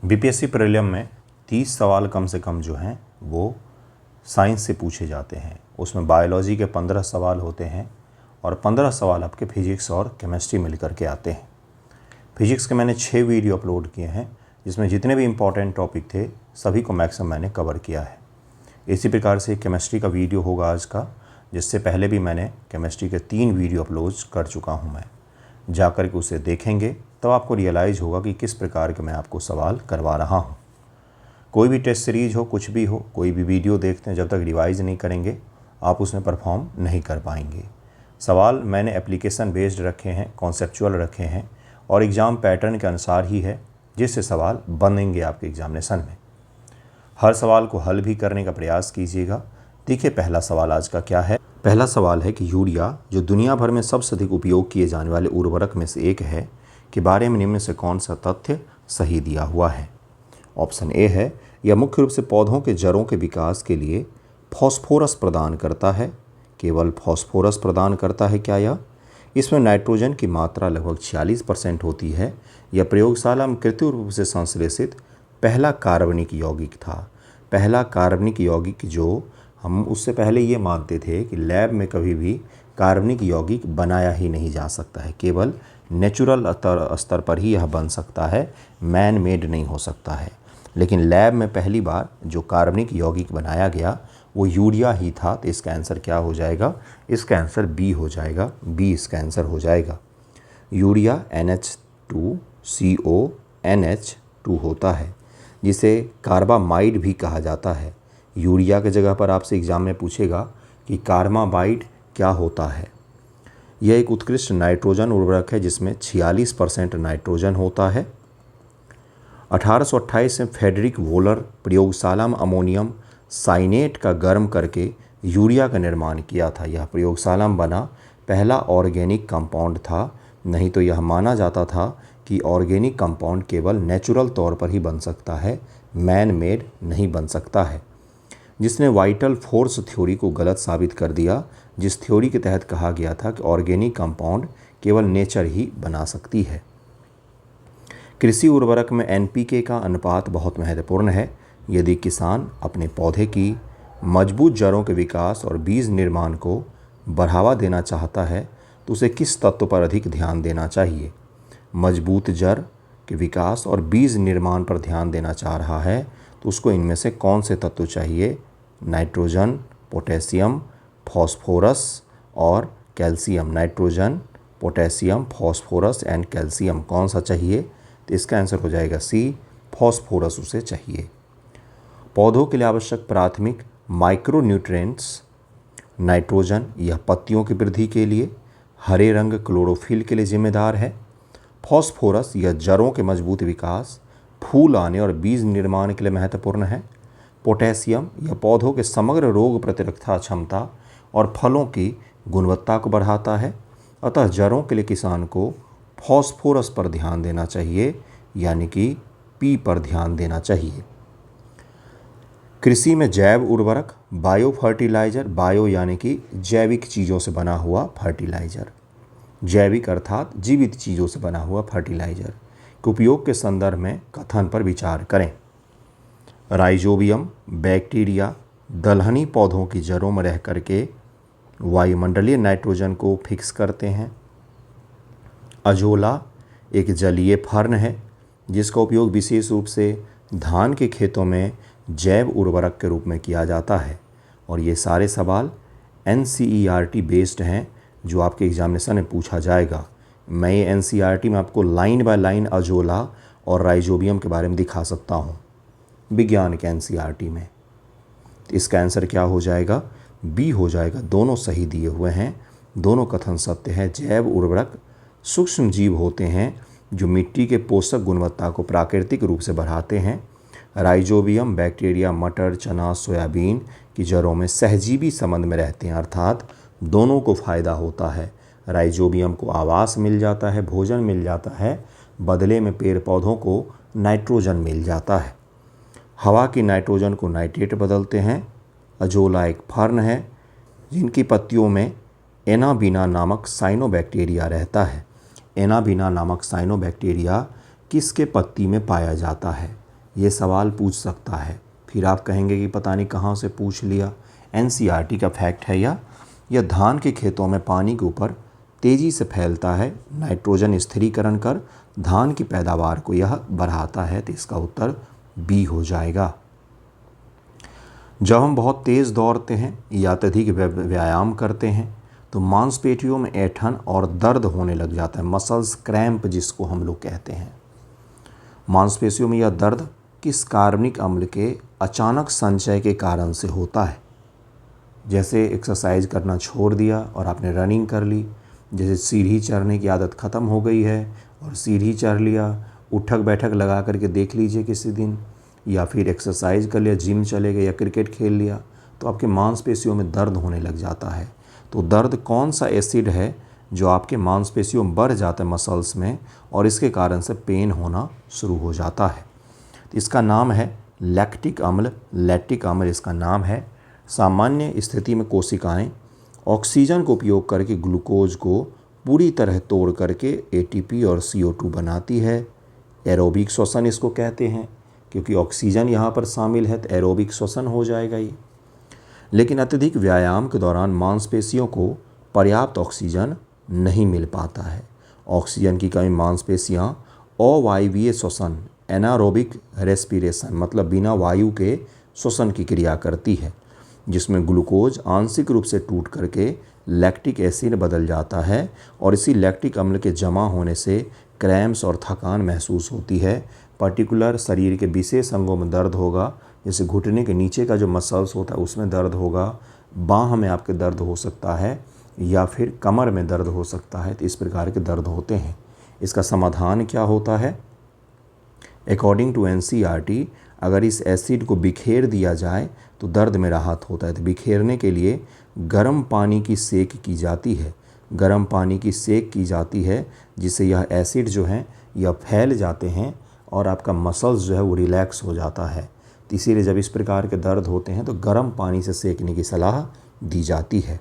BPSC prelim में 30 सवाल कम से कम जो हैं वो साइंस से पूछे जाते हैं। उसमें बायोलॉजी के 15 सवाल होते हैं और 15 सवाल आपके फिजिक्स और केमिस्ट्री मिलकर के आते हैं। फिजिक्स के मैंने 6 वीडियो अपलोड किए हैं, जिसमें जितने भी इम्पॉर्टेंट टॉपिक थे सभी को मैक्सिमम मैंने कवर किया है। इसी प्रकार से केमिस्ट्री का वीडियो होगा आज का, जिससे पहले भी मैंने केमिस्ट्री के 3 वीडियो अपलोड कर चुका हूँ। मैं जाकर के उसे देखेंगे तब आपको रियलाइज़ होगा कि किस प्रकार के मैं आपको सवाल करवा रहा हूँ। कोई भी टेस्ट सीरीज हो, कुछ भी हो, कोई भी वीडियो देखते हैं, जब तक रिवाइज़ नहीं करेंगे आप उसमें परफॉर्म नहीं कर पाएंगे। सवाल मैंने एप्लीकेशन बेस्ड रखे हैं, कॉन्सेप्चुअल रखे हैं और एग्ज़ाम पैटर्न के अनुसार ही है जिससे सवाल बनेंगे आपके एग्जामिनेशन में। हर सवाल को हल भी करने का प्रयास कीजिएगा। देखिए पहला सवाल आज का क्या है। पहला सवाल है कि यूरिया जो दुनिया भर में सबसे अधिक उपयोग किए जाने वाले उर्वरक में से एक है के बारे में निम्न से कौन सा तथ्य सही दिया हुआ है। ऑप्शन ए है, यह मुख्य रूप से पौधों के जड़ों के विकास के लिए फॉस्फोरस प्रदान करता है। केवल फॉस्फोरस प्रदान करता है क्या यह? इसमें नाइट्रोजन की मात्रा लगभग 46% होती है। यह प्रयोगशाला में कृत्रिम रूप से संश्लेषित पहला कार्बनिक यौगिक था। पहला कार्बनिक यौगिक जो हम उससे पहले ये मानते थे कि लैब में कभी भी कार्बनिक यौगिक बनाया ही नहीं जा सकता है, केवल नेचुरल स्तर पर ही यह बन सकता है, मैन मेड नहीं हो सकता है। लेकिन लैब में पहली बार जो कार्बनिक यौगिक बनाया गया वो यूरिया ही था। तो इसका आंसर क्या हो जाएगा? इसका आंसर बी हो जाएगा। बी इसका आंसर हो जाएगा। यूरिया NH2CONH2 होता है, जिसे कार्बामाइड भी कहा जाता है। यूरिया की जगह पर आपसे एग्जाम में पूछेगा कि कार्बामाइड क्या होता है। यह एक उत्कृष्ट नाइट्रोजन उर्वरक है जिसमें 46% नाइट्रोजन होता है। 1828 में फ्रेडरिक वोलर प्रयोगशाला में अमोनियम साइनेट का गर्म करके यूरिया का निर्माण किया था। यह प्रयोगशाला में बना पहला ऑर्गेनिक कंपाउंड था। नहीं तो यह माना जाता था कि ऑर्गेनिक कंपाउंड केवल नेचुरल तौर पर ही बन सकता है, मैन मेड नहीं बन सकता है। जिसने वाइटल फोर्स थ्योरी को गलत साबित कर दिया, जिस थ्योरी के तहत कहा गया था कि ऑर्गेनिक कंपाउंड केवल नेचर ही बना सकती है। कृषि उर्वरक में NPK का अनुपात बहुत महत्वपूर्ण है। यदि किसान अपने पौधे की मजबूत जड़ों के विकास और बीज निर्माण को बढ़ावा देना चाहता है तो उसे किस तत्व पर अधिक ध्यान देना चाहिए? मजबूत जड़ के विकास और बीज निर्माण पर ध्यान देना चाह रहा है तो उसको इनमें से कौन से तत्व चाहिए? नाइट्रोजन, पोटेशियम, फॉस्फोरस और calcium. Nitrogen, potassium, phosphorus and calcium कौन सा चाहिए? तो इसका आंसर हो जाएगा सी, फॉस्फोरस उसे चाहिए। पौधों के लिए आवश्यक प्राथमिक माइक्रोन्यूट्रिएंट्स। नाइट्रोजन यह पत्तियों की वृद्धि के लिए, हरे रंग क्लोरोफिल के लिए जिम्मेदार है। फॉस्फोरस यह जड़ों के मजबूत विकास, फूल आने और बीज निर्माण के लिए महत्वपूर्ण है। पोटेशियम यह पौधों के समग्र रोग प्रतिरक्षा क्षमता और फलों की गुणवत्ता को बढ़ाता है। अतः जड़ों के लिए किसान को फॉस्फोरस पर ध्यान देना चाहिए, यानी कि पी पर ध्यान देना चाहिए। कृषि में जैव उर्वरक, बायो फर्टिलाइजर, बायो यानी कि जैविक चीज़ों से बना हुआ फर्टिलाइजर, जैविक अर्थात जीवित चीज़ों से बना हुआ फर्टिलाइजर के उपयोग के संदर्भ में कथन पर विचार करें। राइजोबियम बैक्टीरिया दलहनी पौधों की जड़ों में रह करके वायुमंडलीय नाइट्रोजन को फिक्स करते हैं। अजोला एक जलीय फर्न है जिसका उपयोग विशेष रूप से धान के खेतों में जैव उर्वरक के रूप में किया जाता है। और ये सारे सवाल NCERT बेस्ड हैं जो आपके एग्जामिनेशन में पूछा जाएगा। मैं ये NCERT में आपको लाइन बाय लाइन अजोला और राइजोबियम के बारे में दिखा सकता हूँ विज्ञान के NCERT में। इसका आंसर क्या हो जाएगा? बी हो जाएगा। दोनों सही दिए हुए हैं, दोनों कथन सत्य है। जैव उर्वरक सूक्ष्म जीव होते हैं जो मिट्टी के पोषक गुणवत्ता को प्राकृतिक रूप से बढ़ाते हैं। राइजोबियम बैक्टीरिया मटर, चना, सोयाबीन की जड़ों में सहजीवी संबंध में रहते हैं, अर्थात दोनों को फ़ायदा होता है। राइजोबियम को आवास मिल जाता है, भोजन मिल जाता है, बदले में पेड़ पौधों को नाइट्रोजन मिल जाता है। हवा की नाइट्रोजन को नाइट्रेट बदलते हैं। अजोला एक फर्न है जिनकी पत्तियों में एनाबीना नामक साइनोबैक्टीरिया रहता है। एनाबीना नामक साइनोबैक्टीरिया किसके पत्ती में पाया जाता है? ये सवाल पूछ सकता है। फिर आप कहेंगे कि पता नहीं कहाँ से पूछ लिया। एनसीईआरटी का फैक्ट है यह धान के खेतों में पानी के ऊपर तेज़ी से फैलता है, नाइट्रोजन स्थिरीकरण कर धान की पैदावार को यह बढ़ाता है। तो इसका उत्तर बी हो जाएगा। जब हम बहुत तेज़ दौड़ते हैं या अत्यधिक व्यायाम करते हैं तो मांसपेशियों में ऐंठन और दर्द होने लग जाता है, मसल्स क्रैम्प जिसको हम लोग कहते हैं। मांसपेशियों में यह दर्द किस कार्बनिक अम्ल के अचानक संचय के कारण से होता है? जैसे एक्सरसाइज करना छोड़ दिया और आपने रनिंग कर ली, जैसे सीढ़ी चढ़ने की आदत ख़त्म हो गई है और सीढ़ी चढ़ लिया, उठक बैठक लगा करके देख लीजिए किसी दिन, या फिर एक्सरसाइज कर लिया, जिम चले गए या क्रिकेट खेल लिया, तो आपके मांसपेशियों में दर्द होने लग जाता है। तो दर्द कौन सा एसिड है जो आपके मांसपेशियों में बढ़ जाता है मसल्स में, और इसके कारण से पेन होना शुरू हो जाता है? तो इसका नाम है लैक्टिक अम्ल, लैक्टिक अम्ल इसका नाम है। सामान्य स्थिति में कोशिकाएं ऑक्सीजन को उपयोग करके ग्लूकोज को पूरी तरह तोड़ करके एटीपी और CO2 बनाती है। एरोबिक श्वसन इसको कहते हैं, क्योंकि ऑक्सीजन यहाँ पर शामिल है तो एरोबिक श्वसन हो जाएगा ये। लेकिन अत्यधिक व्यायाम के दौरान मांसपेशियों को पर्याप्त ऑक्सीजन नहीं मिल पाता है। ऑक्सीजन की कमी मांसपेशियाँ अवायवीय श्वसन, एनारोबिक रेस्पिरेशन, मतलब बिना वायु के श्वसन की क्रिया करती है, जिसमें ग्लूकोज आंशिक रूप से टूट करके लैक्टिक एसिड बदल जाता है, और इसी लैक्टिक अम्ल के जमा होने से क्रैम्प्स और थकान महसूस होती है। पर्टिकुलर शरीर के विशेष अंगों में दर्द होगा, जैसे घुटने के नीचे का जो मसल्स होता है उसमें दर्द होगा, बाह में आपके दर्द हो सकता है, या फिर कमर में दर्द हो सकता है। तो इस प्रकार के दर्द होते हैं। इसका समाधान क्या होता है? अकॉर्डिंग टू एनसीईआरटी, अगर इस एसिड को बिखेर दिया जाए तो दर्द में राहत होता है। तो बिखेरने के लिए गर्म पानी की सेक की जाती है, गर्म पानी की सेक की जाती है, जिससे यह एसिड जो है यह फैल जाते हैं और आपका मसल्स जो है वो रिलैक्स हो जाता है। तो इसीलिए जब इस प्रकार के दर्द होते हैं तो गर्म पानी से सेकने की सलाह दी जाती है।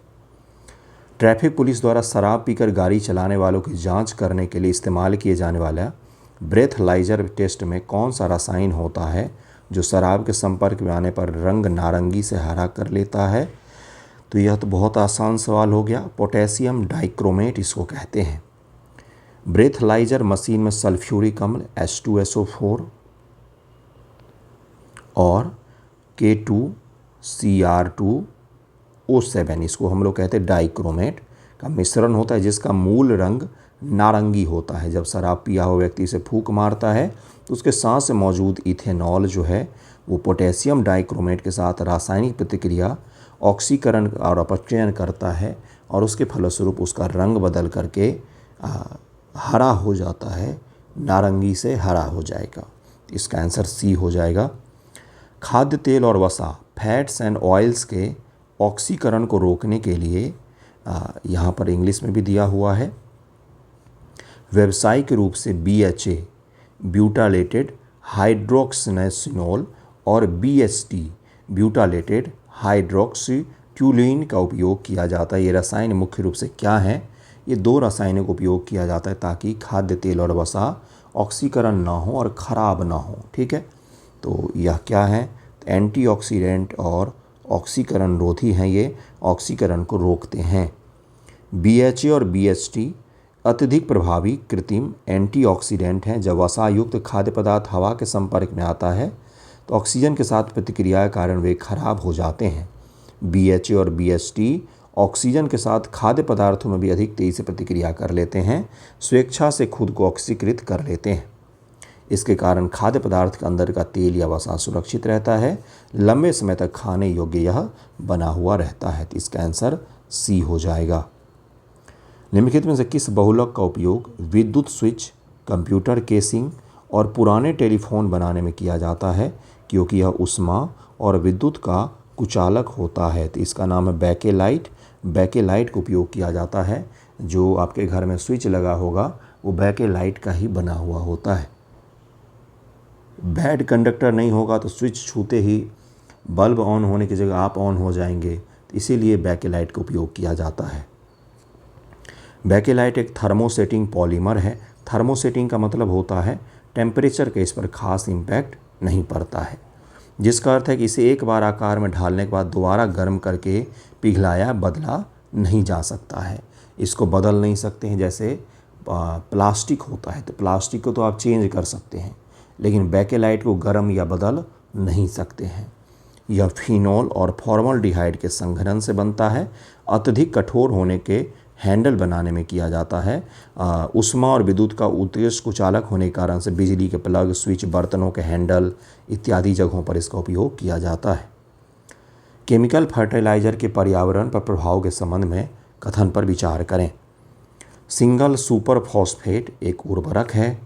ट्रैफिक पुलिस द्वारा शराब पीकर गाड़ी चलाने वालों की जांच करने के लिए इस्तेमाल किए जाने वाला ब्रेथलाइजर टेस्ट में कौन सा रसायन होता है जो शराब के संपर्क में आने पर रंग नारंगी से हरा कर लेता है? तो यह तो बहुत आसान सवाल हो गया। पोटेशियम डाइक्रोमेट इसको कहते हैं। ब्रेथलाइजर मशीन में सल्फ्यूरिक अम्ल H2SO4 और K2Cr2O7, इसको हम लोग कहते हैं डाइक्रोमेट का मिश्रण होता है, जिसका मूल रंग नारंगी होता है। जब शराब पिया हुआ व्यक्ति से फूंक मारता है तो उसके सांस से मौजूद इथेनॉल जो है वो पोटेशियम डाइक्रोमेट के साथ रासायनिक प्रतिक्रिया ऑक्सीकरण और अपचयन करता है, और उसके फलस्वरूप उसका रंग बदल करके हरा हो जाता है, नारंगी से हरा हो जाएगा। इसका आंसर सी हो जाएगा। खाद्य तेल और वसा, फैट्स एंड ऑयल्स के ऑक्सीकरण को रोकने के लिए यहाँ पर इंग्लिश में भी दिया हुआ है, व्यावसायिक रूप से BHA ब्यूटालेटेड हाइड्रोक्सिनेसिनोल और BHT ब्यूटालेटेड हाइड्रोक्सीट्यूलिन का उपयोग किया जाता है। ये रसायन मुख्य रूप से क्या हैं? ये दो रसायनों का उपयोग किया जाता है ताकि खाद्य तेल और वसा ऑक्सीकरण ना हो और ख़राब ना हो। ठीक है, तो यह क्या है? एंटीऑक्सीडेंट और ऑक्सीकरण रोधी हैं, ये ऑक्सीकरण को रोकते हैं। BHA और BHT अत्यधिक प्रभावी कृत्रिम एंटीऑक्सीडेंट हैं। जब वसायुक्त खाद्य पदार्थ हवा के संपर्क में आता है तो ऑक्सीजन के साथ प्रतिक्रिया के कारण वे खराब हो जाते हैं। BHA और BHT ऑक्सीजन के साथ खाद्य पदार्थों में भी अधिक तेज़ी से प्रतिक्रिया कर लेते हैं, स्वेच्छा से खुद को ऑक्सीकृत कर लेते हैं। इसके कारण खाद्य पदार्थ के अंदर का तेल या वसा सुरक्षित रहता है, लंबे समय तक खाने योग्य यह बना हुआ रहता है। तो इसका आंसर सी हो जाएगा। निम्नलिखित में से किस बहुलक का उपयोग विद्युत स्विच, कंप्यूटर केसिंग और पुराने टेलीफोन बनाने में किया जाता है, क्योंकि यह ऊष्मा और विद्युत का कुचालक होता है? तो इसका नाम है बैकेलाइट। बैकेलाइट का उपयोग किया जाता है। जो आपके घर में स्विच लगा होगा वो बैकेलाइट का ही बना हुआ होता है। बैड कंडक्टर नहीं होगा तो स्विच छूते ही बल्ब ऑन होने की जगह आप ऑन हो जाएंगे, तो इसीलिए बैकेलाइट का उपयोग किया जाता है। बैकेलाइट एक थर्मोसेटिंग पॉलीमर है। थर्मोसेटिंग का मतलब होता है टेम्परेचर का इस पर खास इम्पैक्ट नहीं पड़ता है, जिसका अर्थ है कि इसे एक बार आकार में ढालने के बाद दोबारा गर्म करके पिघलाया बदला नहीं जा सकता है। इसको बदल नहीं सकते हैं। जैसे प्लास्टिक होता है तो प्लास्टिक को तो आप चेंज कर सकते हैं, लेकिन बेकेलाइट को गर्म या बदल नहीं सकते हैं। यह फिनोल और फॉर्मल्डिहाइड के संघनन से बनता है। अत्यधिक कठोर होने के हैंडल बनाने में किया जाता है। ऊष्मा और विद्युत का उत्कर्ष कुचालक होने के कारण से बिजली के प्लग, स्विच, बर्तनों के हैंडल इत्यादि जगहों पर इसका उपयोग किया जाता है। केमिकल फर्टिलाइजर के पर्यावरण पर प्रभाव के संबंध में कथन पर विचार करें। सिंगल सुपर फॉस्फेट एक उर्वरक है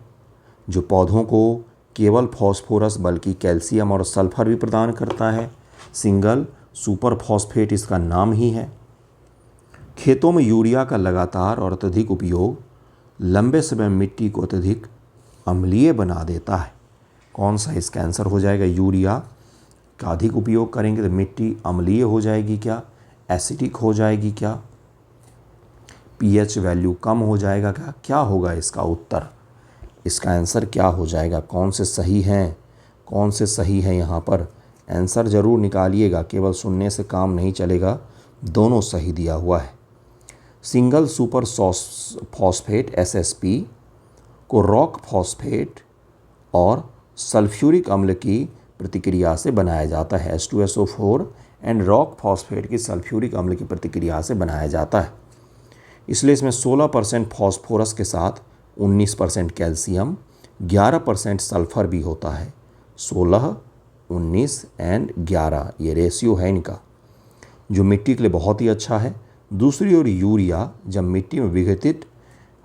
जो पौधों को केवल फॉस्फोरस बल्कि कैल्शियम और सल्फर भी प्रदान करता है। सिंगल सुपर फॉस्फेट इसका नाम ही है। खेतों में यूरिया का लगातार और अत्यधिक उपयोग लंबे समय मिट्टी को अत्यधिक अम्लीय बना देता है। कौन सा इसका आंसर हो जाएगा? यूरिया का अधिक उपयोग करेंगे तो मिट्टी अम्लीय हो जाएगी क्या? एसिडिक हो जाएगी क्या? पीएच वैल्यू कम हो जाएगा क्या? क्या होगा इसका उत्तर? इसका आंसर क्या हो जाएगा? कौन से सही हैं, कौन से सही हैं? यहाँ पर आंसर ज़रूर निकालिएगा, केवल सुनने से काम नहीं चलेगा। दोनों सही दिया हुआ है। सिंगल सुपर फॉस्फेट SSP को रॉक फॉस्फेट और सल्फ्यूरिक अम्ल की प्रतिक्रिया से बनाया जाता है। H2SO4 एंड रॉक फॉस्फेट की सल्फ्यूरिक अम्ल की प्रतिक्रिया से बनाया जाता है। इसलिए इसमें 16% फॉस्फोरस के साथ 19% कैल्शियम, 11% सल्फर भी होता है। 16, 19 एंड 11 ये रेशियो है इनका, जो मिट्टी के लिए बहुत ही अच्छा है। दूसरी ओर यूरिया जब मिट्टी में विघटित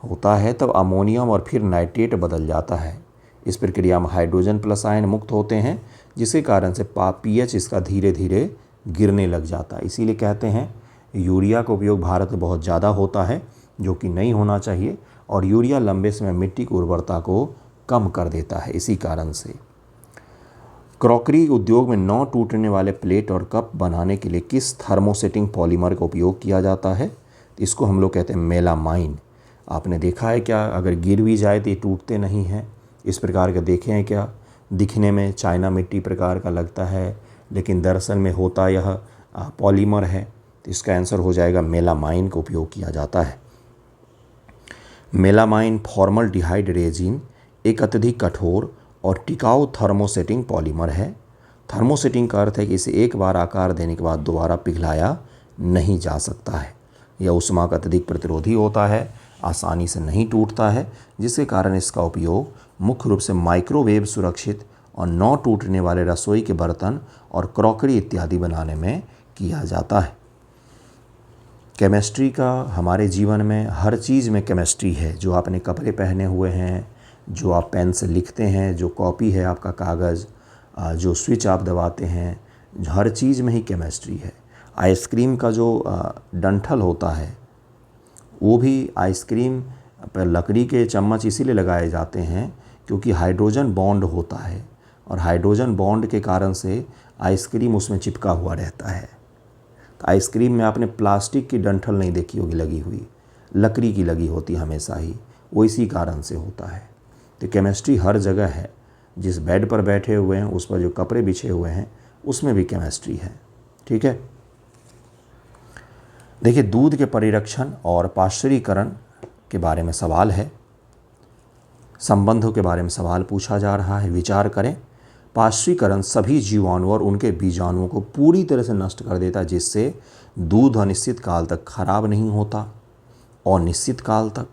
होता है तब अमोनियम और फिर नाइट्रेट बदल जाता है। इस प्रक्रिया में हाइड्रोजन प्लस आयन मुक्त होते हैं, जिसके कारण से पीएच इसका धीरे धीरे गिरने लग जाता है। इसीलिए कहते हैं यूरिया का उपयोग भारत में बहुत ज़्यादा होता है, जो कि नहीं होना चाहिए। और यूरिया लंबे समय मिट्टी की उर्वरता को कम कर देता है। इसी कारण से क्रॉकरी उद्योग में न टूटने वाले प्लेट और कप बनाने के लिए किस थर्मोसेटिंग पॉलीमर का उपयोग किया जाता है? इसको हम लोग कहते हैं मेलामाइन। आपने देखा है क्या? अगर गिर भी जाए तो ये टूटते नहीं हैं। इस प्रकार के देखे हैं क्या? दिखने में चाइना मिट्टी प्रकार का लगता है, लेकिन दरअसल में होता यह पॉलीमर है। तो इसका आंसर हो जाएगा मेलामाइन का उपयोग किया जाता है। मेलामाइन फॉर्मल्डिहाइड रेजिन एक अत्यधिक कठोर और टिकाऊ थर्मोसेटिंग पॉलीमर है। थर्मोसेटिंग का अर्थ है कि इसे एक बार आकार देने के बाद दोबारा पिघलाया नहीं जा सकता है। यह ऊष्मा का अत्यधिक प्रतिरोधी होता है, आसानी से नहीं टूटता है, जिसके कारण इसका उपयोग मुख्य रूप से माइक्रोवेव सुरक्षित और न टूटने वाले रसोई के बर्तन और क्रॉकरी इत्यादि बनाने में किया जाता है। केमिस्ट्री का हमारे जीवन में हर चीज़ में केमिस्ट्री है। जो आपने कपड़े पहने हुए हैं, जो आप पेन से लिखते हैं, जो कॉपी है आपका कागज़, जो स्विच आप दबाते हैं, हर चीज़ में ही केमिस्ट्री है। आइसक्रीम का जो डंठल होता है, वो भी आइसक्रीम पर लकड़ी के चम्मच इसीलिए लगाए जाते हैं क्योंकि हाइड्रोजन बॉन्ड होता है, और हाइड्रोजन बॉन्ड के कारण से आइसक्रीम उसमें चिपका हुआ रहता है। तो आइसक्रीम में आपने प्लास्टिक की डंठल नहीं देखी होगी लगी हुई, लकड़ी की लगी होती हमेशा ही, वो इसी कारण से होता है। तो केमिस्ट्री हर जगह है। जिस बेड पर बैठे हुए हैं, उस पर जो कपड़े बिछे हुए हैं, उसमें भी केमिस्ट्री है। ठीक है। देखिए, दूध के परिरक्षण और पाश्चुरीकरण के बारे में सवाल है। संबंधों के बारे में सवाल पूछा जा रहा है। विचार करें। पाश्चुरीकरण सभी जीवाणुओं और उनके बीजाणुओं को पूरी तरह से नष्ट कर देता है, जिससे दूध अनिश्चित काल तक खराब नहीं होता। और निश्चित काल तक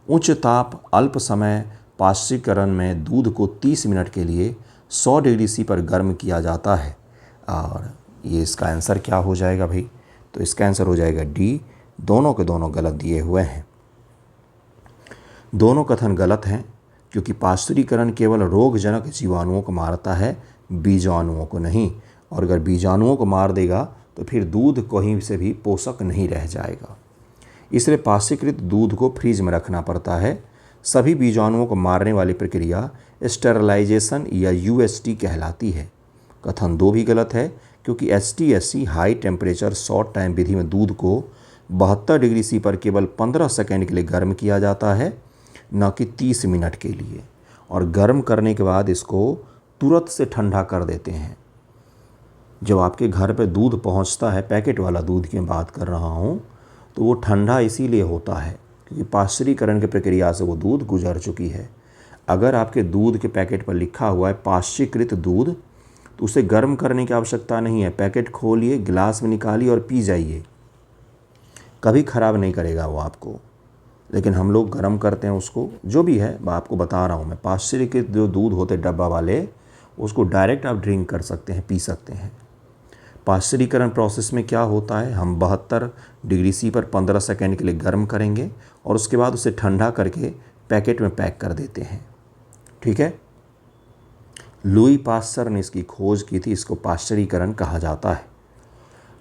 उच्च ताप अल्प समय पाश्चुरीकरण में दूध को 30 मिनट के लिए 100 डिग्री सी पर गर्म किया जाता है। और ये इसका आंसर क्या हो जाएगा भाई? तो इसका आंसर हो जाएगा डी। दोनों के दोनों गलत दिए हुए हैं। दोनों कथन गलत हैं, क्योंकि पाश्चुरीकरण केवल रोगजनक जीवाणुओं को मारता है, बीजाणुओं को नहीं। और अगर बीजाणुओं को मार देगा तो फिर दूध कहीं से भी पोषक नहीं रह जाएगा। इसलिए पाश्चुरीकृत दूध को फ्रीज में रखना पड़ता है। सभी बीजाणुओं को मारने वाली प्रक्रिया स्टेरलाइजेशन या UST कहलाती है। कथन 2 भी गलत है, क्योंकि HTSC high temperature short time विधि में दूध को 72 डिग्री सी पर केवल 15 सेकेंड के लिए गर्म किया जाता है, न कि 30 मिनट के लिए। और गर्म करने के बाद इसको तुरंत से ठंडा कर देते हैं। जब आपके घर पे दूध पहुंचता है, पैकेट वाला दूध की बात कर रहा हूं, तो वो ठंडा इसीलिए होता है क्योंकि पाश्चरीकरण की प्रक्रिया से वो दूध गुजर चुकी है। अगर आपके दूध के पैकेट पर लिखा हुआ है पाश्चरीकृत दूध, तो उसे गर्म करने की आवश्यकता नहीं है। पैकेट खोलिए, गिलास में निकालिए और पी जाइए, कभी ख़राब नहीं करेगा वो आपको। लेकिन हम लोग गर्म करते हैं उसको, जो भी है मैं आपको बता रहा हूँ मैं। पाश्चरीकृत जो दूध होते डब्बा वाले, उसको डायरेक्ट आप ड्रिंक कर सकते हैं, पी सकते हैं। पाश्चरीकरण प्रोसेस में क्या होता है, हम 72 डिग्री सी पर 15 सेकेंड के लिए गर्म करेंगे और उसके बाद उसे ठंडा करके पैकेट में पैक कर देते हैं। ठीक है। लुई पास्चर ने इसकी खोज की थी, इसको पाश्चरीकरण कहा जाता है।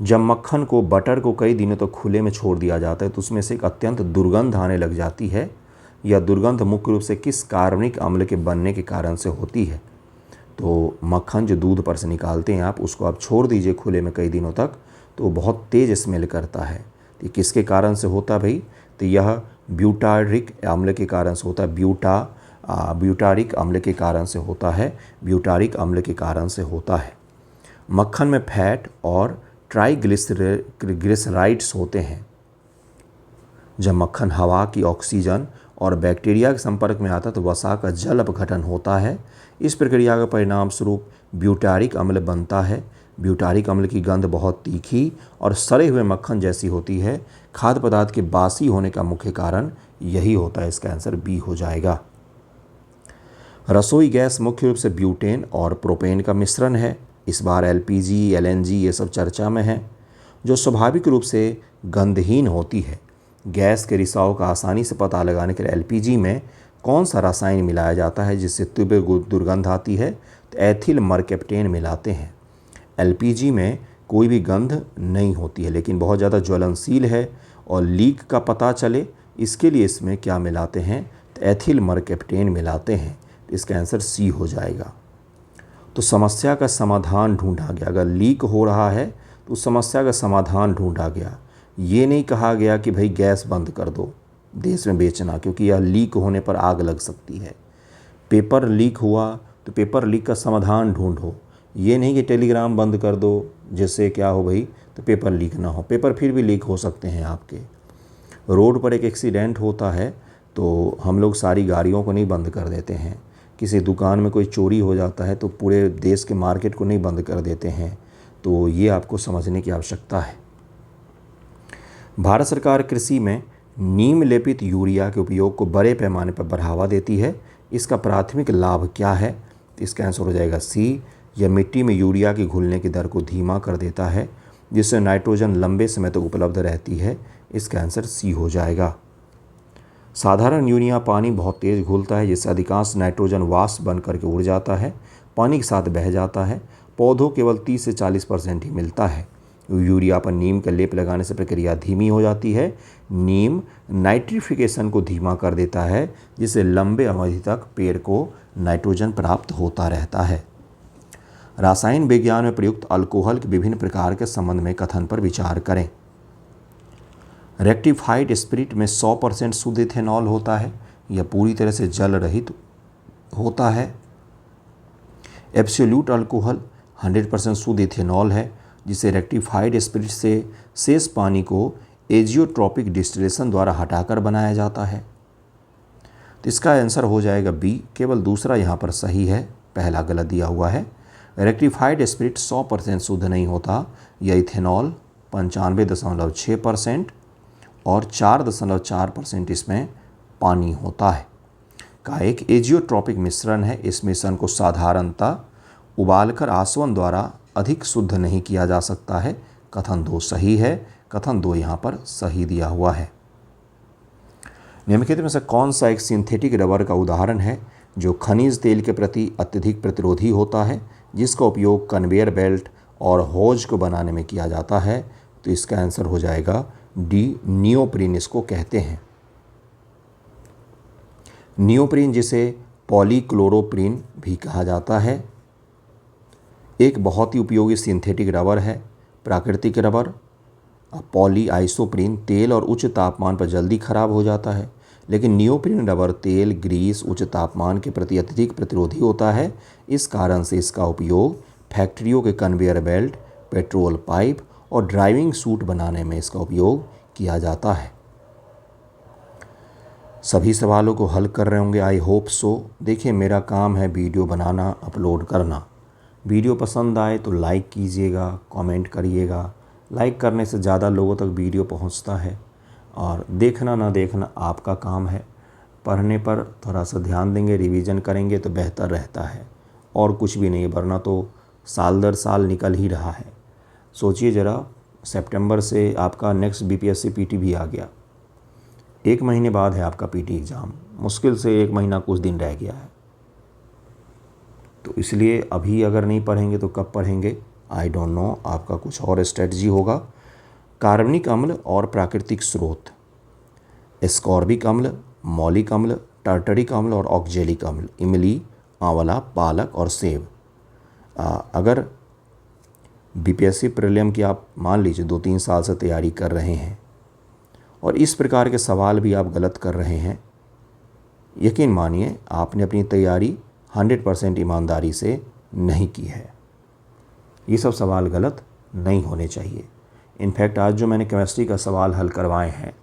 जब मक्खन को, बटर को कई दिनों तक खुले में छोड़ दिया जाता है तो उसमें से एक अत्यंत दुर्गंध आने लग जाती है। यह दुर्गंध मुख्य रूप से किस कार्बनिक अम्ल के बनने के कारण से होती है? तो मक्खन जो दूध पर से निकालते हैं आप, उसको आप छोड़ दीजिए खुले में कई दिनों तक, तो बहुत तेज़ स्मेल करता है। तो किसके कारण से होता भाई? तो यह ब्यूटारिक अम्ल के कारण से होता है। ब्यूटारिक अम्ल के कारण से होता है। ब्यूटारिक अम्ल के कारण से होता है। मक्खन में फैट और ट्राइग्लिसराइड्स होते हैं। जब मक्खन हवा की ऑक्सीजन और बैक्टीरिया के संपर्क में आता है तो वसा का जल अपघटन होता है। इस प्रक्रिया के परिणाम स्वरूप ब्यूटारिक अम्ल बनता है। ब्यूटारिक अम्ल की गंध बहुत तीखी और सड़े हुए मक्खन जैसी होती है। खाद्य पदार्थ के बासी होने का मुख्य कारण यही होता है। इसका आंसर बी हो जाएगा। रसोई गैस मुख्य रूप से ब्यूटेन और प्रोपेन का मिश्रण है। इस बार एलपीजी, एलएनजी ये सब चर्चा में है, जो स्वाभाविक रूप से गंधहीन होती है। गैस के रिसाव का आसानी से पता लगाने के लिए एलपीजी में कौन सा रसायन मिलाया जाता है जिससे तीव्र दुर्गंध आती है? तो एथिल मरकैप्टेन मिलाते हैं। एलपीजी में कोई भी गंध नहीं होती है लेकिन बहुत ज़्यादा ज्वलनशील है और लीक का पता चले, इसके लिए इसमें क्या मिलाते हैं? तो एथिल मरकैप्टेन मिलाते हैं। इसका आंसर सी हो जाएगा। तो समस्या का समाधान ढूंढा गया। अगर लीक हो रहा है तो उस समस्या का समाधान ढूंढा गया। ये नहीं कहा गया कि भाई गैस बंद कर दो देश में बेचना, क्योंकि यह लीक होने पर आग लग सकती है। पेपर लीक हुआ तो पेपर लीक का समाधान ढूंढो। ये नहीं कि टेलीग्राम बंद कर दो जिससे क्या हो भाई, तो पेपर लीक ना हो। पेपर फिर भी लीक हो सकते हैं आपके। रोड पर एक एक्सीडेंट होता है तो हम लोग सारी गाड़ियों को नहीं बंद कर देते हैं। किसी दुकान में कोई चोरी हो जाता है तो पूरे देश के मार्केट को नहीं बंद कर देते हैं। तो ये आपको समझने की आवश्यकता है। भारत सरकार कृषि में नीम लेपित यूरिया के उपयोग को बड़े पैमाने पर बढ़ावा देती है। इसका प्राथमिक लाभ क्या है? इसका आंसर हो जाएगा सी। यह मिट्टी में यूरिया के घुलने की दर को धीमा कर देता है, जिससे नाइट्रोजन लंबे समय तक उपलब्ध रहती है। इसका आंसर सी हो जाएगा। साधारण यूरिया पानी बहुत तेज़ घुलता है, जिससे अधिकांश नाइट्रोजन वाष्प बन करके उड़ जाता है, पानी के साथ बह जाता है। पौधों केवल 30 से 40% ही मिलता है। यूरिया पर नीम का लेप लगाने से प्रक्रिया धीमी हो जाती है। नीम नाइट्रिफिकेशन को धीमा कर देता है, जिससे लंबे अवधि तक पेड़ को नाइट्रोजन प्राप्त होता रहता है। रासायन विज्ञान में प्रयुक्त अल्कोहल के विभिन्न प्रकार के संबंध में कथन पर विचार करें। रेक्टिफाइड स्पिरिट में 100% शुद्ध इथेनॉल होता है। यह पूरी तरह से जल रहित होता है। एब्सोल्यूट अल्कोहल 100% शुद्ध इथेनॉल है, जिसे रेक्टिफाइड स्पिरिट से शेष पानी को एजियोट्रॉपिक डिस्टिलेशन द्वारा हटाकर बनाया जाता है। तो इसका आंसर हो जाएगा बी। केवल दूसरा यहाँ पर सही है, पहला गलत दिया हुआ है। रेक्टिफाइड स्पिरिट 100% शुद्ध नहीं होता। यह इथेनॉल 95.6% और 4.4% इसमें पानी होता है का एक एजियोट्रॉपिक मिश्रण है। इस मिश्रण को साधारणतः उबालकर आसवन द्वारा अधिक शुद्ध नहीं किया जा सकता है। कथन 2 सही है। कथन 2 यहाँ पर सही दिया हुआ है। निम्नलिखित में से कौन सा एक सिंथेटिक रबर का उदाहरण है जो खनिज तेल के प्रति अत्यधिक प्रतिरोधी होता है, जिसका उपयोग कन्वेयर बेल्ट और होज को बनाने में किया जाता है? तो इसका आंसर हो जाएगा डी। नियोप्रीन इसको कहते हैं। नियोप्रीन, जिसे पॉलीक्लोरोप्रीन भी कहा जाता है, एक बहुत ही उपयोगी सिंथेटिक रबर है। प्राकृतिक रबर पॉली आइसोप्रीन तेल और उच्च तापमान पर जल्दी खराब हो जाता है। लेकिन नियोप्रीन रबर तेल ग्रीस उच्च तापमान के प्रति अत्यधिक प्रतिरोधी होता है। इस कारण से इसका उपयोग फैक्ट्रियों के कन्वेयर बेल्ट, पेट्रोल पाइप और ड्राइविंग सूट बनाने में इसका उपयोग किया जाता है। सभी सवालों को हल कर रहे होंगे, आई होप सो। देखिए, मेरा काम है वीडियो बनाना, अपलोड करना। वीडियो पसंद आए तो लाइक कीजिएगा, कमेंट करिएगा। लाइक करने से ज़्यादा लोगों तक वीडियो पहुंचता है, और देखना ना देखना आपका काम है। पढ़ने पर थोड़ा सा ध्यान देंगे, रिवीजन करेंगे तो बेहतर रहता है, और कुछ भी नहीं, वरना तो साल दर साल निकल ही रहा है। सोचिए ज़रा, सितंबर से आपका नेक्स्ट बीपीएससी पीटी भी आ गया। 1 महीने बाद है आपका पीटी एग्ज़ाम, मुश्किल से 1 महीना कुछ दिन रह गया है। तो इसलिए अभी अगर नहीं पढ़ेंगे तो कब पढ़ेंगे, आई डोंट नो। आपका कुछ और स्ट्रेटजी होगा। कार्बनिक अम्ल और प्राकृतिक स्रोत, एस्कॉर्बिक अम्ल, मौलिक अम्ल, टार्टरिक अम्ल और ऑक्जेलिक अम्ल, इमली, आंवला, पालक और सेब। अगर बीपीएससी प्रीलिम की आप मान लीजिए 2-3 साल से तैयारी कर रहे हैं और इस प्रकार के सवाल भी आप गलत कर रहे हैं, यकीन मानिए आपने अपनी तैयारी 100% ईमानदारी से नहीं की है। ये सब सवाल गलत नहीं होने चाहिए। इनफैक्ट आज जो मैंने केमिस्ट्री का सवाल हल करवाए हैं,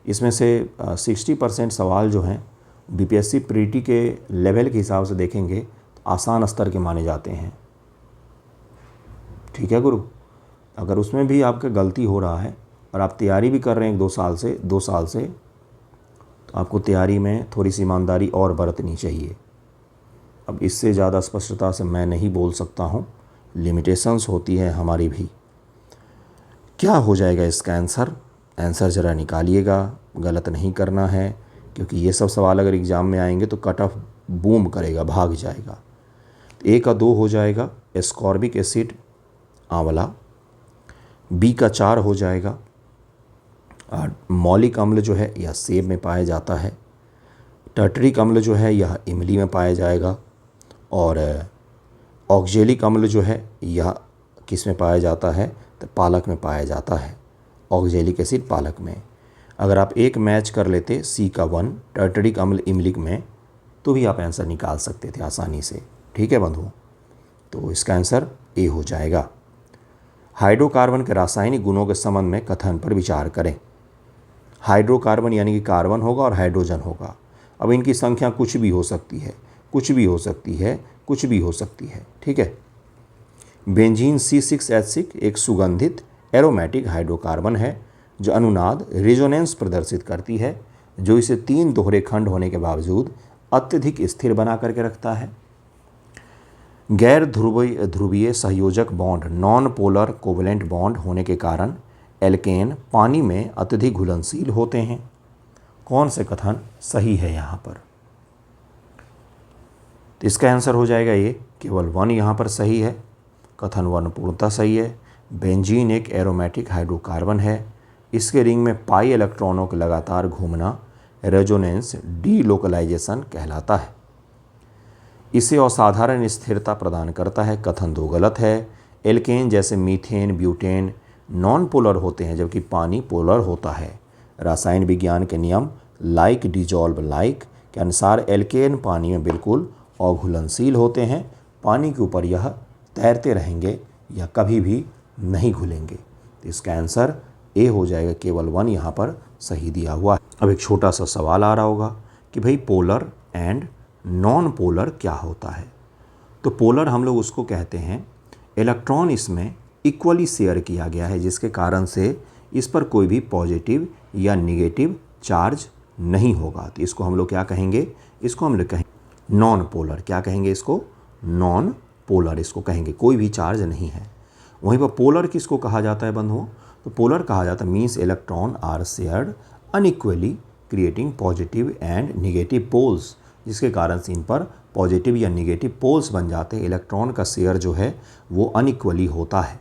इसमें से 60% सवाल जो हैं बीपीएससी प्रीटी के लेवल के हिसाब से देखेंगे तो आसान स्तर के माने जाते हैं। ठीक है गुरु, अगर उसमें भी आपका गलती हो रहा है और आप तैयारी भी कर रहे हैं 2 साल से, तो आपको तैयारी में थोड़ी सी ईमानदारी और बरतनी चाहिए। अब इससे ज़्यादा स्पष्टता से मैं नहीं बोल सकता हूँ, लिमिटेशंस होती है हमारी भी। क्या हो जाएगा इसका आंसर ज़रा निकालिएगा, गलत नहीं करना है, क्योंकि ये सब सवाल अगर एग्ज़ाम में आएंगे तो कट ऑफ बूम करेगा, भाग जाएगा। 1 का 2 हो जाएगा एस्कॉर्बिक एसिड, आंवला। बी का 4 हो जाएगा मौलिक अम्ल जो है यह सेब में पाया जाता है। टार्टरिक अम्ल जो है यह इमली में पाया जाएगा, और ऑक्जेलिक अम्ल जो है यह किस में पाया जाता है, तो पालक में पाया जाता है। ऑक्जेलिक एसिड पालक में। अगर आप एक मैच कर लेते सी का 1 टार्टरिक अम्ल इमलिक में, तो भी आप आंसर निकाल सकते थे आसानी से। ठीक है बंधुओं, तो इसका आंसर ए हो जाएगा। हाइड्रोकार्बन के रासायनिक गुणों के संबंध में कथन पर विचार करें। हाइड्रोकार्बन यानी कि कार्बन होगा और हाइड्रोजन होगा। अब इनकी संख्या कुछ भी हो सकती है, कुछ भी हो सकती है, कुछ भी हो सकती है। ठीक है। बेंजीन C6H6 एक सुगंधित एरोमेटिक हाइड्रोकार्बन है जो अनुनाद रेजोनेंस प्रदर्शित करती है, जो इसे 3 दोहरे खंड होने के बावजूद अत्यधिक स्थिर बना करके रखता है। गैर ध्रुवीय सहयोजक bond non polar covalent bond होने के कारण एल्केन पानी में अत्यधिक घुलनशील होते हैं। कौन से कथन सही है यहाँ पर? तो इसका आंसर हो जाएगा ये, केवल 1 यहाँ पर सही है। कथन 1 पूर्णतः सही है। बेंजीन एक एरोमेटिक हाइड्रोकार्बन है। इसके रिंग में पाई इलेक्ट्रॉनों के लगातार घूमना रेजोनेंस डीलोकलाइजेशन कहलाता है। इसे असाधारण स्थिरता प्रदान करता है। कथन 2 गलत है। एल्केन जैसे मीथेन, ब्यूटेन नॉन पोलर होते हैं, जबकि पानी पोलर होता है। रासायन विज्ञान के नियम लाइक डिजॉल्व लाइक के अनुसार एल्केन पानी में बिल्कुल अघुलनशील होते हैं। पानी के ऊपर यह तैरते रहेंगे या कभी भी नहीं घुलेंगे। तो इसका आंसर ए हो जाएगा, केवल 1 यहाँ पर सही दिया हुआ है। अब एक छोटा सा सवाल आ रहा होगा कि भाई पोलर एंड नॉन पोलर क्या होता है? तो पोलर हम लोग उसको कहते हैं इलेक्ट्रॉन इसमें इक्वली शेयर किया गया है, जिसके कारण से इस पर कोई भी पॉजिटिव या निगेटिव चार्ज नहीं होगा। तो इसको हम लोग क्या कहेंगे? इसको हम लोग कहेंगे नॉन पोलर। क्या कहेंगे इसको? नॉन पोलर इसको कहेंगे, कोई भी चार्ज नहीं है। वहीं पर पोलर किसको कहा जाता है बंधुओं? तो पोलर कहा जाता है means electron are shared unequally creating positive and negative poles, जिसके कारण से इन पर पॉजिटिव या निगेटिव पोल्स बन जाते हैं। इलेक्ट्रॉन का शेयर जो है वो अनइक्वली होता है।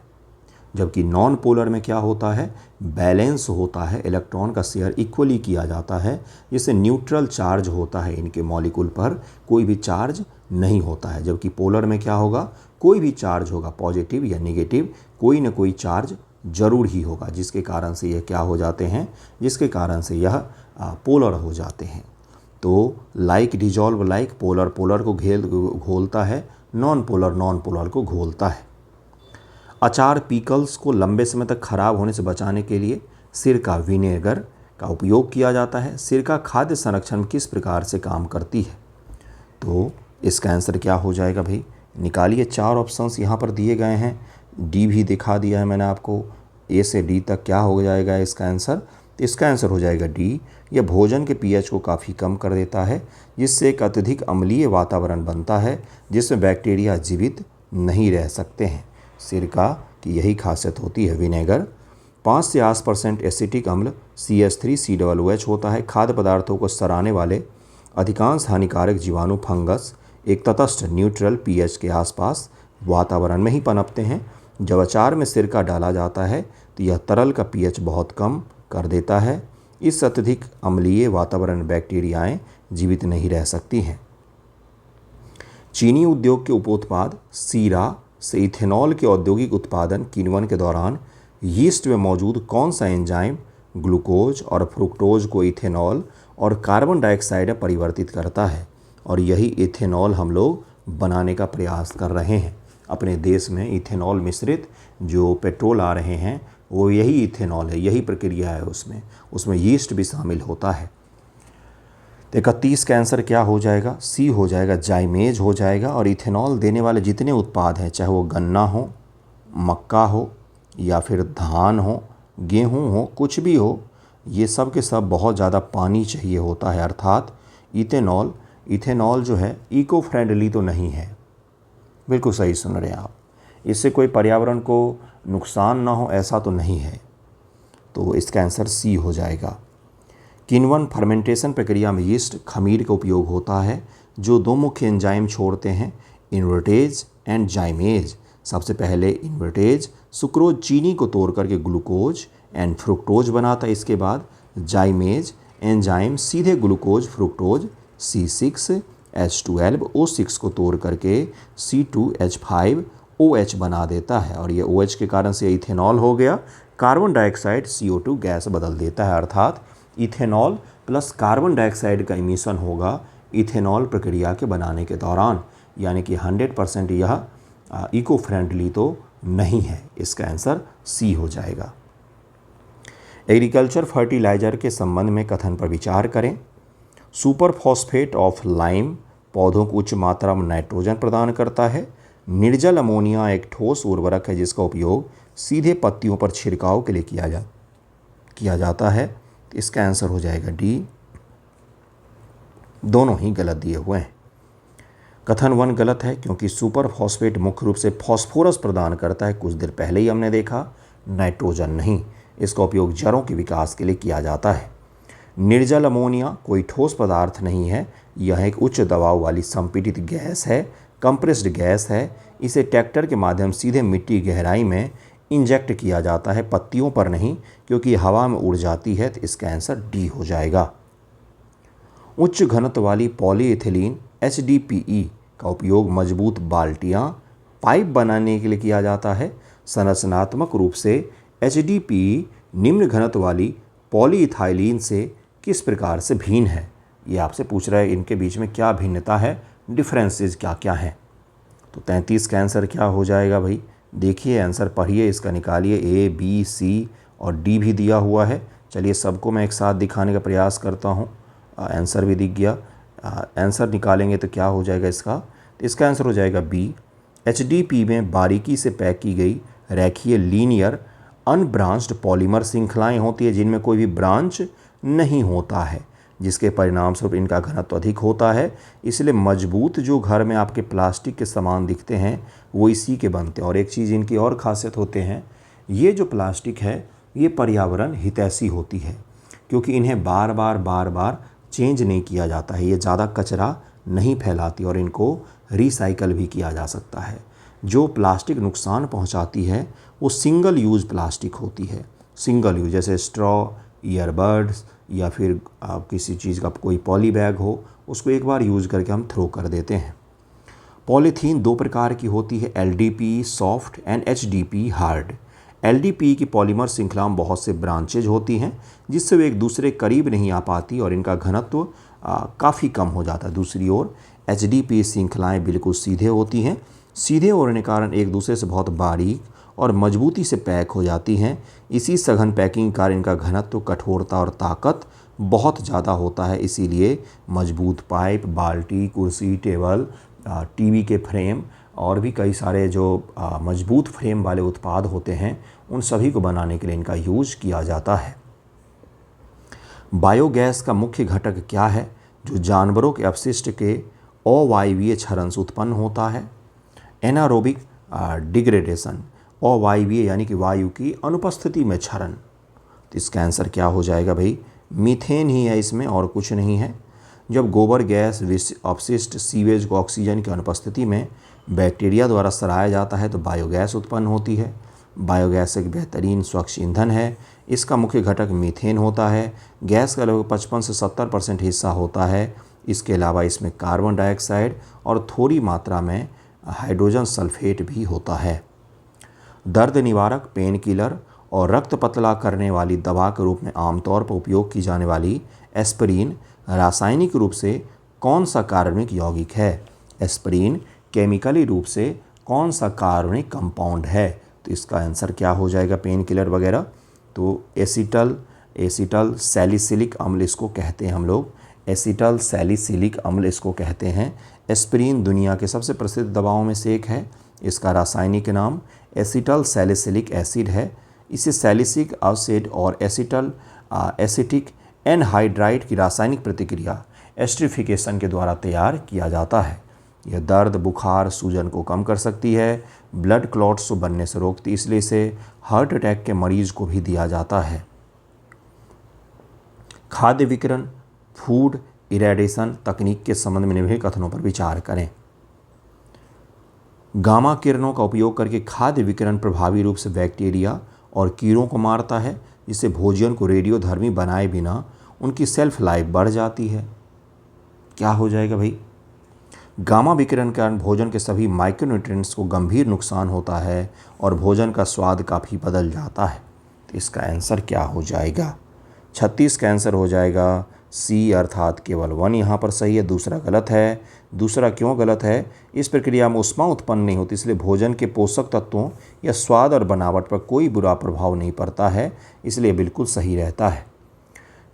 जबकि नॉन पोलर में क्या होता है? बैलेंस होता है, इलेक्ट्रॉन का शेयर इक्वली किया जाता है, जिससे न्यूट्रल चार्ज होता है, इनके मॉलिक्यूल पर कोई भी चार्ज नहीं होता है। जबकि पोलर में क्या होगा? कोई भी चार्ज होगा, पॉजिटिव या निगेटिव, कोई ना कोई चार्ज जरूर ही होगा, जिसके कारण से यह क्या हो जाते हैं, जिसके कारण से यह पोलर हो जाते हैं। तो like dissolve like, polar polar को घोलता है, नॉन पोलर को घोलता है। अचार पिकल्स को लंबे समय तक खराब होने से बचाने के लिए सिरका विनेगर का उपयोग किया जाता है। सिरका खाद्य संरक्षण में किस प्रकार से काम करती है? तो इसका आंसर क्या हो जाएगा भाई, निकालिए। 4 ऑप्शंस यहाँ पर दिए गए हैं, डी भी दिखा दिया है मैंने आपको, ए से डी तक क्या हो जाएगा इसका आंसर? इसका आंसर हो जाएगा डी। यह भोजन के पीएच को काफ़ी कम कर देता है, जिससे एक अत्यधिक अम्लीय वातावरण बनता है जिसमें बैक्टीरिया जीवित नहीं रह सकते हैं। सिरका की यही खासियत होती है। विनेगर 5 से 8% एसिटिक अम्ल CH3COOH होता है। खाद्य पदार्थों को सड़ाने वाले अधिकांश हानिकारक जीवाणु फंगस एक तटस्थ न्यूट्रल पीएच के आसपास वातावरण में ही पनपते हैं। जब अचार में सिरका डाला जाता है तो यह तरल का पीएच बहुत कम कर देता है। इस अत्यधिक अम्लीय वातावरण में बैक्टीरियाएं जीवित नहीं रह सकती हैं। चीनी उद्योग के उपोत्पाद सीरा से इथेनॉल के औद्योगिक उत्पादन किण्वन के दौरान यीस्ट में मौजूद कौन सा एंजाइम ग्लूकोज और फ्रुक्टोज को इथेनॉल और कार्बन डाइऑक्साइड में परिवर्तित करता है, और यही इथेनॉल हम लोग बनाने का प्रयास कर रहे हैं। अपने देश में इथेनॉल मिश्रित जो पेट्रोल आ रहे हैं वो यही इथेनॉल है, यही प्रक्रिया है, उसमें यीस्ट भी शामिल होता है। 31 का आंसर क्या हो जाएगा? सी हो जाएगा, जाइमेज हो जाएगा। और इथेनॉल देने वाले जितने उत्पाद हैं, चाहे वो गन्ना हो, मक्का हो, या फिर धान हो, गेहूं हो, कुछ भी हो, ये सब के सब बहुत ज़्यादा पानी चाहिए होता है। अर्थात इथेनॉल जो है इको फ्रेंडली तो नहीं है। बिल्कुल सही सुन रहे हैं आप, इससे कोई पर्यावरण को नुकसान ना हो ऐसा तो नहीं है। तो इसका आंसर सी हो जाएगा। किण्वन फर्मेंटेशन प्रक्रिया में यीस्ट खमीर का उपयोग होता है जो 2 मुख्य एंजाइम छोड़ते हैं, इन्वर्टेज एंड जाइमेज। सबसे पहले इन्वर्टेज सुक्रोज चीनी को तोड़ करके ग्लूकोज एंड फ्रुक्टोज बनाता है। इसके बाद जाइमेज एंजाइम सीधे ग्लूकोज फ्रुक्टोज C6H12O6 को तोड़ करके C2H5OH बना देता है, और ये OH के कारण से इथेनॉल हो गया। कार्बन डाइऑक्साइड CO2 गैस बदल देता है। अर्थात इथेनॉल प्लस कार्बन डाइऑक्साइड का इमिशन होगा इथेनॉल प्रक्रिया के बनाने के दौरान, यानी कि 100% यह इको फ्रेंडली तो नहीं है। इसका आंसर सी हो जाएगा। एग्रीकल्चर फर्टिलाइजर के संबंध में कथन पर विचार करें। सुपर फॉस्फेट ऑफ लाइम पौधों को उच्च मात्रा में नाइट्रोजन प्रदान करता है। निर्जल अमोनिया एक ठोस उर्वरक है जिसका उपयोग सीधे पत्तियों पर छिड़काव के लिए किया जाता है। इसका आंसर हो जाएगा डी। दोनों ही गलत दिए हुए हैं। कथन 1 गलत है क्योंकि सुपर फॉस्फेट मुख्य रूप से फॉस्फोरस प्रदान करता है। कुछ देर पहले ही हमने देखा, नाइट्रोजन नहीं। इसका उपयोग जड़ों के विकास के लिए किया जाता है। निर्जल अमोनिया कोई ठोस पदार्थ नहीं है, यह एक उच्च दबाव वाली संपीड़ित गैस है, कंप्रेस्ड गैस है। इसे ट्रैक्टर के माध्यम सीधे मिट्टी गहराई में इंजेक्ट किया जाता है, पत्तियों पर नहीं, क्योंकि हवा में उड़ जाती है। तो इसका आंसर डी हो जाएगा। उच्च घनत्व वाली पॉलीइथिलीन HDPE का उपयोग मजबूत बाल्टियाँ पाइप बनाने के लिए किया जाता है। संरचनात्मक रूप से HDPE निम्न घनत्व वाली पॉलीइथाइलीन से किस प्रकार से भिन्न है? ये आपसे पूछ रहा है इनके बीच में क्या भिन्नता है, डिफरेंसेस क्या क्या हैं। तो 33 का आंसर क्या हो जाएगा भाई? देखिए आंसर पढ़िए, इसका निकालिए। A, B, C और D भी दिया हुआ है। चलिए सबको मैं एक साथ दिखाने का प्रयास करता हूँ। आंसर भी दिख गया। आंसर निकालेंगे तो क्या हो जाएगा इसका? तो इसका आंसर हो जाएगा B। HDPE में बारीकी से पैक की गई रेखीय लीनियर अनब्रांच्ड पॉलीमर श्रृंखलाएँ होती है जिनमें कोई भी ब्रांच नहीं होता है, जिसके परिणाम स्वरूप इनका घनत्व अधिक होता है। इसलिए मजबूत जो घर में आपके प्लास्टिक के सामान दिखते हैं वो इसी के बनते हैं। और एक चीज़ इनकी और खासियत होते हैं, ये जो प्लास्टिक है ये पर्यावरण हितैषी होती है क्योंकि इन्हें बार बार चेंज नहीं किया जाता है। ये ज़्यादा कचरा नहीं फैलाती और इनको रिसाइकल भी किया जा सकता है। जो प्लास्टिक नुकसान पहुंचाती है वो सिंगल यूज़ प्लास्टिक होती है। सिंगल यूज़ जैसे स्ट्रॉ, ईयरबड्स या फिर किसी चीज़ का कोई पॉली बैग हो, उसको एक बार यूज़ करके हम थ्रो कर देते हैं। पॉलीथीन 2 प्रकार की होती है, LDPE soft and HDPE hard. LDP की पॉलीमर श्रृंखला में बहुत से ब्रांचेज होती हैं जिससे वे एक दूसरे करीब नहीं आ पाती और इनका घनत्व काफ़ी कम हो जाता है। दूसरी ओर एचडीपी श्रृंखलाएं बिल्कुल सीधे होती हैं। सीधे होने के कारण एक दूसरे से बहुत बारीक और मजबूती से पैक हो जाती हैं। इसी सघन पैकिंग के कारण इनका घनत्व, कठोरता और ताकत बहुत ज़्यादा होता है। इसीलिए मजबूत पाइप, बाल्टी, कुर्सी, टेबल, टीवी के फ्रेम और भी कई सारे जो मजबूत फ्रेम वाले उत्पाद होते हैं उन सभी को बनाने के लिए इनका यूज किया जाता है। बायोगैस का मुख्य घटक क्या है जो जानवरों के अपशिष्ट के अवायवीय क्षरण से उत्पन्न होता है? एनारोबिक डिग्रेडेशन, अवायवीय यानी कि वायु की अनुपस्थिति में क्षरण। तो इसका आंसर क्या हो जाएगा भाई? मीथेन ही है इसमें और कुछ नहीं है। जब गोबर गैस अपशिष्ट सीवेज को ऑक्सीजन की अनुपस्थिति में बैक्टीरिया द्वारा सड़ाया जाता है तो बायोगैस उत्पन्न होती है। बायोगैस एक बेहतरीन स्वच्छ ईंधन है। इसका मुख्य घटक मीथेन होता है। गैस का लगभग 55 से 70% हिस्सा होता है। इसके अलावा इसमें कार्बन डाइऑक्साइड और थोड़ी मात्रा में हाइड्रोजन सल्फेट भी होता है। दर्द निवारक, पेन किलर और रक्त पतला करने वाली दवा के रूप में आमतौर पर उपयोग की जाने वाली एस्पिरिन रासायनिक रूप से कौन सा कार्बनिक यौगिक है? एस्पिरिन केमिकली रूप से कौन सा कार्बनिक कंपाउंड है? तो इसका आंसर क्या हो जाएगा पेन किलर वगैरह? तो एसिटल सैलिसिलिक अम्ल इसको कहते हैं हम लोग। एसिटल सैलिसिलिक अम्ल इसको कहते हैं। एस्पिरिन दुनिया के सबसे प्रसिद्ध दवाओं में से एक है। इसका रासायनिक नाम एसिटल सैलिसिलिक एसिड है। इसे सैलिसिलिक एसिड और एसिटिक एनहाइड्राइड की रासायनिक प्रतिक्रिया एस्टरिफिकेशन के द्वारा तैयार किया जाता है। यह दर्द, बुखार, सूजन को कम कर सकती है, ब्लड क्लॉट्स को बनने से रोकती, इसलिए इसे हार्ट अटैक के मरीज को भी दिया जाता है। खाद्य विकिरण, फूड इरेडिएशन तकनीक के संबंध में निम्नलिखित कथनों पर विचार करें। गामा किरणों का उपयोग करके खाद्य विकिरण प्रभावी रूप से बैक्टीरिया और कीड़ों को मारता है, जिससे भोजन को रेडियोधर्मी बनाए बिना उनकी सेल्फ लाइफ बढ़ जाती है। क्या हो जाएगा भाई? गामा विकिरण के कारण भोजन के सभी माइक्रोन्यूट्रिएंट्स को गंभीर नुकसान होता है और भोजन का स्वाद काफ़ी बदल जाता है। तो इसका आंसर क्या हो जाएगा? 36 का आंसर हो जाएगा सी, अर्थात केवल 1 यहाँ पर सही है, दूसरा गलत है। दूसरा क्यों गलत है? इस प्रक्रिया में ऊष्मा उत्पन्न नहीं होती, इसलिए भोजन के पोषक तत्वों या स्वाद और बनावट पर कोई बुरा प्रभाव नहीं पड़ता है, इसलिए बिल्कुल सही रहता है।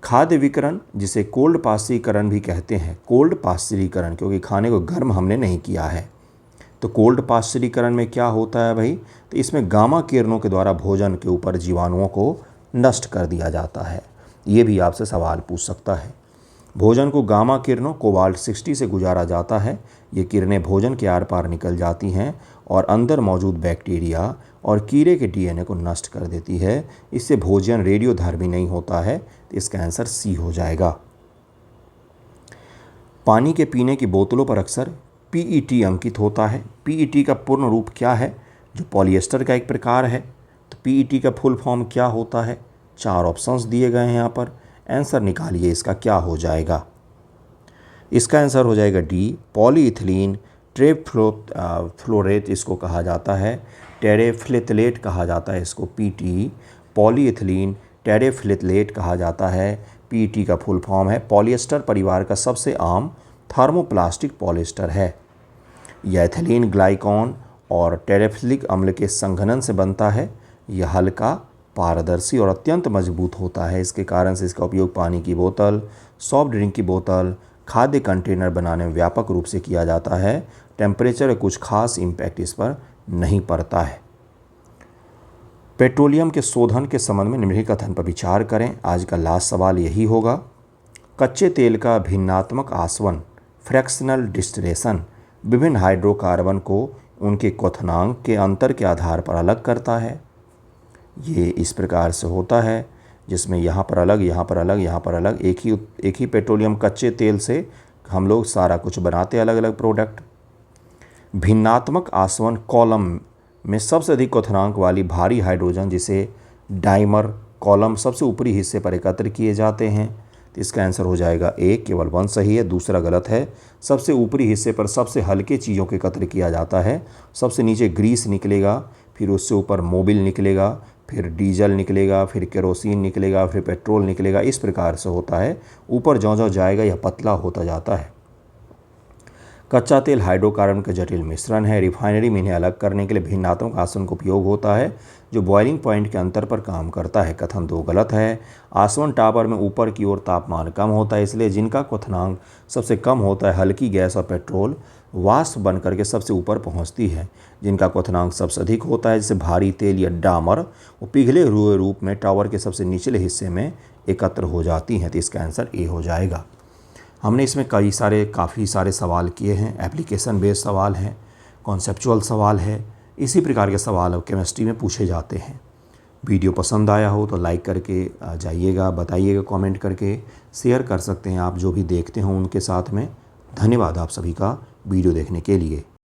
खाद्य विकिरण, जिसे कोल्ड पाश्चरीकरण भी कहते हैं, कोल्ड पाश्चरीकरण क्योंकि खाने को गर्म हमने नहीं किया है। तो कोल्ड पाश्चरीकरण में क्या होता है भाई? तो इसमें गामा किरणों के द्वारा भोजन के ऊपर जीवाणुओं को नष्ट कर दिया जाता है। ये भी आपसे सवाल पूछ सकता है। भोजन को गामा किरणों कोबाल्ट 60 से गुजारा जाता है। ये किरणें भोजन के आर पार निकल जाती हैं और अंदर मौजूद बैक्टीरिया और कीड़े के डीएनए को नष्ट कर देती है। इससे भोजन रेडियोधर्मी नहीं होता है। तो इसका आंसर सी हो जाएगा। पानी के पीने की बोतलों पर अक्सर पीईटी अंकित होता है। पीईटी का पूर्ण रूप क्या है? जो पॉलिएस्टर का एक प्रकार है। तो पीईटी का फुल फॉर्म क्या होता है? 4 ऑप्शंस दिए गए हैं यहाँ पर। आंसर निकालिए, इसका क्या हो जाएगा? इसका आंसर हो जाएगा डी, पॉलीइथिलीन ट्रेफ्लोरेट इसको कहा जाता है। टेरेफ्लेटलेट कहा जाता है इसको पीटी। पॉलीइथिलीन टेरेफ्लेटलेट कहा जाता है। पीटी का फुल फॉर्म है पॉलिएस्टर परिवार का सबसे आम थर्मोप्लास्टिक पॉलिएस्टर है। यह एथिलीन ग्लाइकॉन और टेरेफ्लिक अम्ल के संघनन से बनता है। यह हल्का, पारदर्शी और अत्यंत मजबूत होता है। इसके कारण से इसका उपयोग पानी की बोतल, सॉफ्ट ड्रिंक की बोतल, खाद्य कंटेनर बनाने में व्यापक रूप से किया जाता है। टेम्परेचर का कुछ खास इम्पैक्ट इस पर नहीं पड़ता है। पेट्रोलियम के शोधन के संबंध में निम्नलिखित कथन पर विचार करें। आज का लास्ट सवाल यही होगा। कच्चे तेल का भिन्नात्मक आसवन, फ्रैक्शनल डिस्टिलेशन, विभिन्न हाइड्रोकार्बन को उनके क्वथनांक के अंतर के आधार पर अलग करता है। ये इस प्रकार से होता है जिसमें यहाँ पर अलग, यहाँ पर अलग, यहाँ पर अलग, एक ही पेट्रोलियम कच्चे तेल से हम लोग सारा कुछ बनाते हैं, अलग अलग प्रोडक्ट। भिन्नात्मक आसवन कॉलम में सबसे अधिक क्वथनांक वाली भारी हाइड्रोजन, जिसे डाइमर कॉलम, सबसे ऊपरी हिस्से पर एकत्र किए जाते हैं। तो इसका आंसर हो जाएगा ए, केवल 1 सही है, दूसरा गलत है। सबसे ऊपरी हिस्से पर सबसे हल्के चीज़ों को एकत्र किया जाता है। सबसे नीचे ग्रीस निकलेगा, फिर उससे ऊपर मोबिल निकलेगा, फिर डीजल निकलेगा, फिर केरोसिन निकलेगा, फिर पेट्रोल निकलेगा। इस प्रकार से होता है, ऊपर ज्यों-ज्यों जाएगा यह पतला होता जाता है। कच्चा तेल हाइड्रोकार्बन का जटिल मिश्रण है। रिफाइनरी में इन्हें अलग करने के लिए भिन्नात्मक आसवन का उपयोग होता है, जो बॉइलिंग पॉइंट के अंतर पर काम करता है। कथन 2 गलत है। आसवन टॉपर में ऊपर की ओर तापमान कम होता है, इसलिए जिनका क्वथनांक सबसे कम होता है, हल्की गैस और पेट्रोल, वाष्प बनकर के सबसे ऊपर पहुंचती है। जिनका क्वथनांक सबसे अधिक होता है, जैसे भारी तेल या डामर, वो पिघले हुए रूप में टावर के सबसे निचले हिस्से में एकत्र हो जाती हैं। तो इसका आंसर ए हो जाएगा। हमने इसमें काफ़ी सारे सवाल किए हैं। एप्लीकेशन बेस्ड सवाल हैं, कॉन्सेप्चुअल सवाल है, इसी प्रकार के सवाल अब केमिस्ट्री में पूछे जाते हैं। वीडियो पसंद आया हो तो लाइक करके जाइएगा, बताइएगा कमेंट करके, शेयर कर सकते हैं आप जो भी देखते हो उनके साथ में। धन्यवाद आप सभी का वीडियो देखने के लिए।